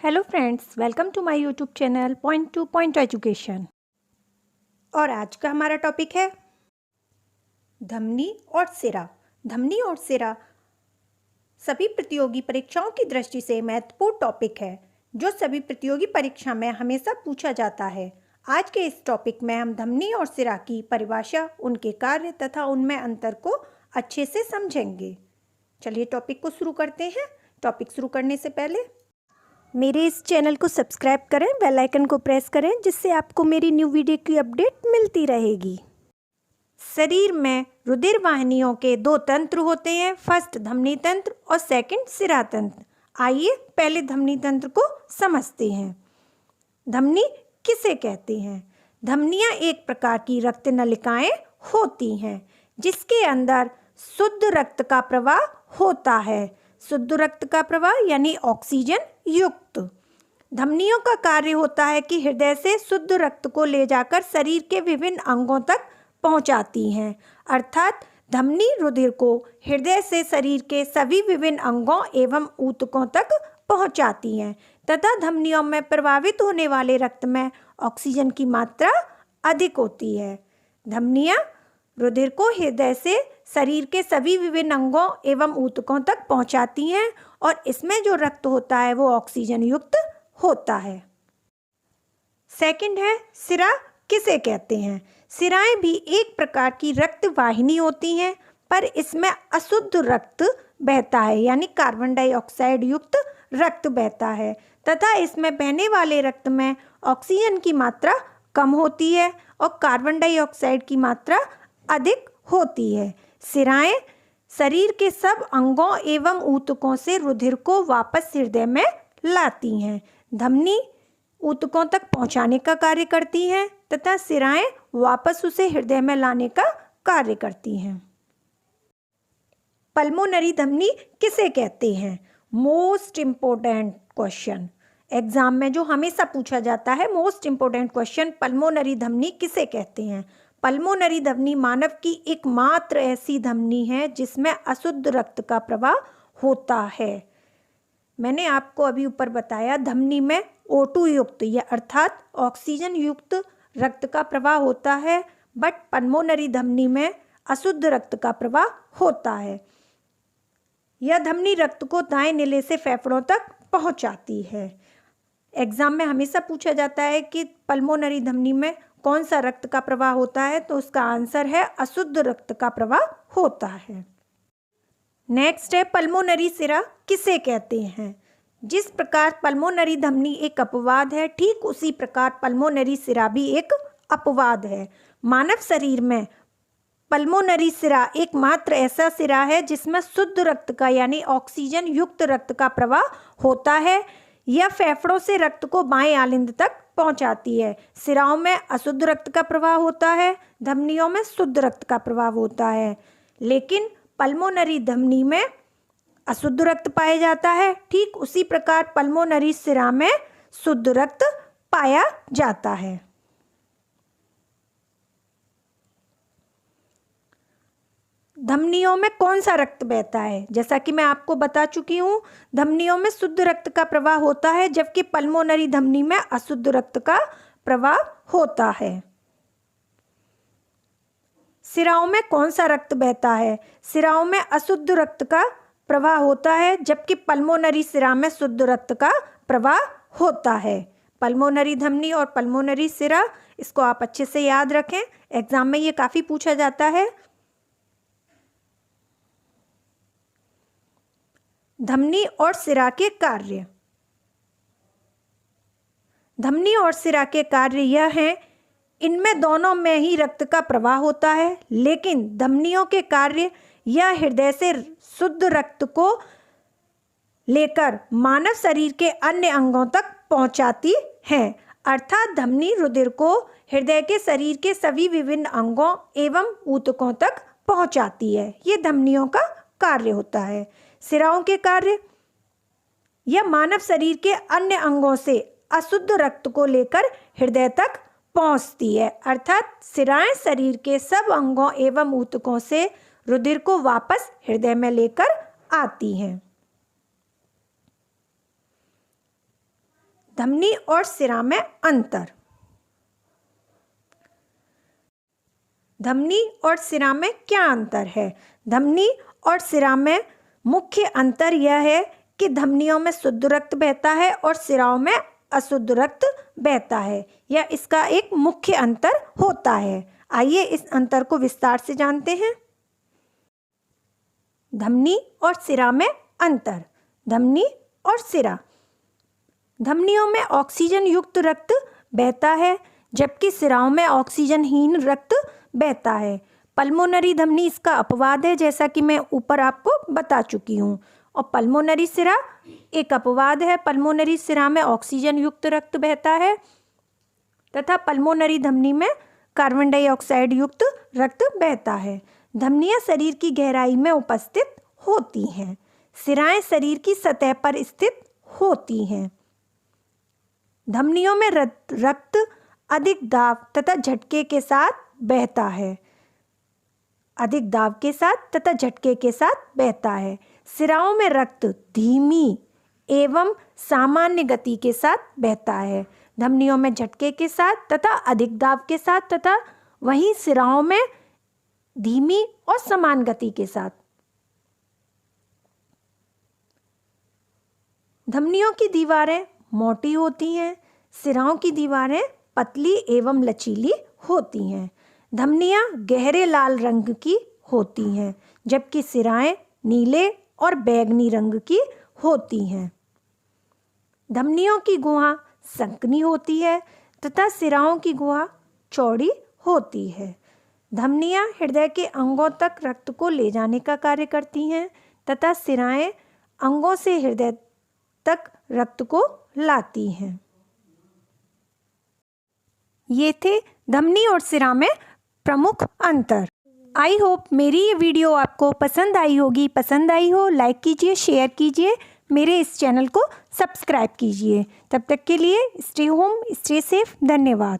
Hello friends, welcome to my YouTube channel point to point education. और आज का हमारा टॉपिक है धमनी और सिरा। धमनी और सिरा सभी प्रतियोगी परीक्षाओं की दृष्टि से महत्वपूर्ण टॉपिक है जो सभी प्रतियोगी परीक्षा में हमेशा पूछा जाता है। आज के इस टॉपिक में हम धमनी और सिरा की परिभाषा, उनके कार्य तथा उनमें अंतर को अच्छे से समझेंगे। चलिए टॉपिक को शुरू करते हैं। टॉपिक शुरू करने से पहले मेरे इस चैनल को सब्सक्राइब करें, बेल आइकन को प्रेस करें, जिससे आपको मेरी न्यू वीडियो की अपडेट मिलती रहेगी। शरीर में रुधिर वाहिनियों के दो तंत्र होते हैं, फर्स्ट धमनी तंत्र और सेकंड सिरा तंत्र। आइए पहले धमनी तंत्र को समझते हैं। धमनी किसे कहते हैं? धमनियां एक प्रकार की रक्त नलिकाएं होती हैं जिसके अंदर शुद्ध रक्त का प्रवाह होता है। शुद्ध रक्त का प्रवाह यानी ऑक्सीजन युक्त। धमनियों का कार्य होता है कि हृदय से शुद्ध रक्त को ले जाकर शरीर के विभिन्न अंगों तक पहुंचाती हैं, अर्थात धमनी रुधिर को हृदय से शरीर के सभी विभिन्न अंगों एवं ऊतकों तक पहुंचाती हैं तथा धमनियों में प्रवाहित होने वाले रक्त में ऑक्सीजन की मात्रा अधिक होती है। धमनियां रुधिर को हृदय से शरीर के सभी विभिन्न अंगों एवं ऊतकों तक पहुंचाती हैं और इसमें जो रक्त होता है वो ऑक्सीजन युक्त होता है। सेकंड है सिरा किसे कहते हैं? सिराएं भी एक प्रकार की रक्त वाहिनी होती हैं, पर इसमें अशुद्ध रक्त बहता है यानी कार्बन डाइऑक्साइड युक्त रक्त बहता है तथा इसमें बहने वाले रक्त में ऑक्सीजन की मात्रा कम होती है और कार्बन डाइऑक्साइड की मात्रा अधिक होती है। सिराएं शरीर के सब अंगों एवं ऊतकों से रुधिर को वापस हृदय में लाती हैं। धमनी ऊतकों तक पहुंचाने का कार्य करती हैं तथा सिराएं वापस उसे हृदय में लाने का कार्य करती हैं। पल्मोनरी धमनी किसे कहते हैं? मोस्ट इम्पोर्टेंट क्वेश्चन, एग्जाम में जो हमेशा पूछा जाता है, मोस्ट इम्पोर्टेंट क्वेश्चन, पल्मोनरी धमनी किसे कहते हैं? पल्मोनरी धमनी मानव की एकमात्र ऐसी धमनी है जिसमें अशुद्ध रक्त का प्रवाह होता है। मैंने आपको अभी ऊपर बताया धमनी में O2 युक्त या अर्थात ऑक्सीजन युक्त रक्त का प्रवाह होता है, बट पल्मोनरी धमनी में अशुद्ध रक्त का प्रवाह होता है। यह धमनी रक्त को दाएं निले से फेफड़ों तक पहुंचाती है। एग्जाम में हमेशा पूछा जाता है कि पल्मोनरी धमनी में कौन सा रक्त का प्रवाह होता है, तो उसका आंसर है अशुद्ध रक्त का प्रवाह होता है। नेक्स्ट है पल्मोनरी सिरा किसे कहते हैं? जिस प्रकार पल्मोनरी धमनी एक अपवाद है, ठीक उसी प्रकार पल्मोनरी सिरा भी एक अपवाद है। मानव शरीर में पल्मोनरी सिरा एकमात्र ऐसा सिरा है जिसमें शुद्ध रक्त का यानी ऑक्सीजन युक्त रक्त का प्रवाह होता है। यह फेफड़ों से रक्त को बाएं आलिंद तक पहुंचाती है। सिराओं में अशुद्ध रक्त का प्रवाह होता है, धमनियों में शुद्ध रक्त का प्रवाह होता है, लेकिन पल्मोनरी धमनी में अशुद्ध रक्त पाया जाता है। ठीक उसी प्रकार पल्मोनरी सिरा में शुद्ध रक्त पाया जाता है। धमनियों में कौन सा रक्त बहता है? जैसा कि मैं आपको बता चुकी हूँ, धमनियों में शुद्ध रक्त का प्रवाह होता है जबकि पल्मोनरी धमनी में अशुद्ध रक्त का प्रवाह होता है। सिराओं में कौन सा रक्त बहता है? सिराओं में अशुद्ध रक्त का प्रवाह होता है जबकि पल्मोनरी सिरा में शुद्ध रक्त का प्रवाह होता है। पल्मोनरी धमनी और पल्मोनरी सिरा, इसको आप अच्छे से याद रखें, एग्जाम में ये काफ़ी पूछा जाता है। धमनी और सिरा के कार्य। धमनी और सिरा के कार्य यह हैं, इनमें दोनों में ही रक्त का प्रवाह होता है, लेकिन धमनियों के कार्य यह हृदय से शुद्ध रक्त को लेकर मानव शरीर के अन्य अंगों तक पहुंचाती हैं, अर्थात धमनी रुधिर को हृदय के शरीर के सभी विभिन्न अंगों एवं ऊतकों तक पहुंचाती है। ये धमनियों का कार्य होता है। सिराओं के कार्य, यह मानव शरीर के अन्य अंगों से अशुद्ध रक्त को लेकर हृदय तक पहुंचती है, अर्थात सिराएं शरीर के सब अंगों एवं ऊतकों से रुधिर को वापस हृदय में लेकर आती हैं। धमनी और सिरा में अंतर। धमनी और सिरा में क्या अंतर है? धमनी और सिरा में मुख्य अंतर यह है कि धमनियों में शुद्ध रक्त बहता है और सिराओं में अशुद्ध रक्त बहता है। यह इसका एक मुख्य अंतर होता है। आइए इस अंतर को विस्तार से जानते हैं। धमनी और सिरा में अंतर। धमनी और सिरा। धमनियों में ऑक्सीजन युक्त रक्त बहता है जबकि सिराओं में ऑक्सीजनहीन रक्त बहता है। पल्मोनरी धमनी इसका अपवाद है, जैसा कि मैं ऊपर आपको बता चुकी हूँ। और पल्मोनरी सिरा एक अपवाद है। पल्मोनरी सिरा में ऑक्सीजन युक्त रक्त बहता है तथा पल्मोनरी धमनी में कार्बन डाइऑक्साइड युक्त रक्त बहता है। धमनियाँ शरीर की गहराई में उपस्थित होती हैं। सिराएं शरीर की सतह पर स्थित होती हैं। धमनियों में रक्त अधिक दाब तथा झटके के साथ बहता है। अधिक दाब के साथ तथा झटके के साथ बहता है। सिराओं में रक्त धीमी एवं सामान्य गति के साथ बहता है। धमनियों में झटके के साथ तथा अधिक दाब के साथ तथा वहीं सिराओं में धीमी और समान गति के साथ। धमनियों की दीवारें मोटी होती हैं। सिराओं की दीवारें पतली एवं लचीली होती हैं। धमनियाँ गहरे लाल रंग की होती हैं जबकि सिराएं नीले और बैंगनी रंग की होती हैं। धमनियों की गुहा संकनी होती है तथा सिराओं की गुहा चौड़ी होती है। धमनियाँ हृदय के अंगों तक रक्त को ले जाने का कार्य करती हैं तथा सिराएं अंगों से हृदय तक रक्त को लाती हैं। ये थे धमनी और सिरा में प्रमुख अंतर। आई होप मेरी ये वीडियो आपको पसंद आई होगी। पसंद आई हो लाइक कीजिए, शेयर कीजिए, मेरे इस चैनल को सब्सक्राइब कीजिए। तब तक के लिए स्टे होम, स्टे सेफ। धन्यवाद।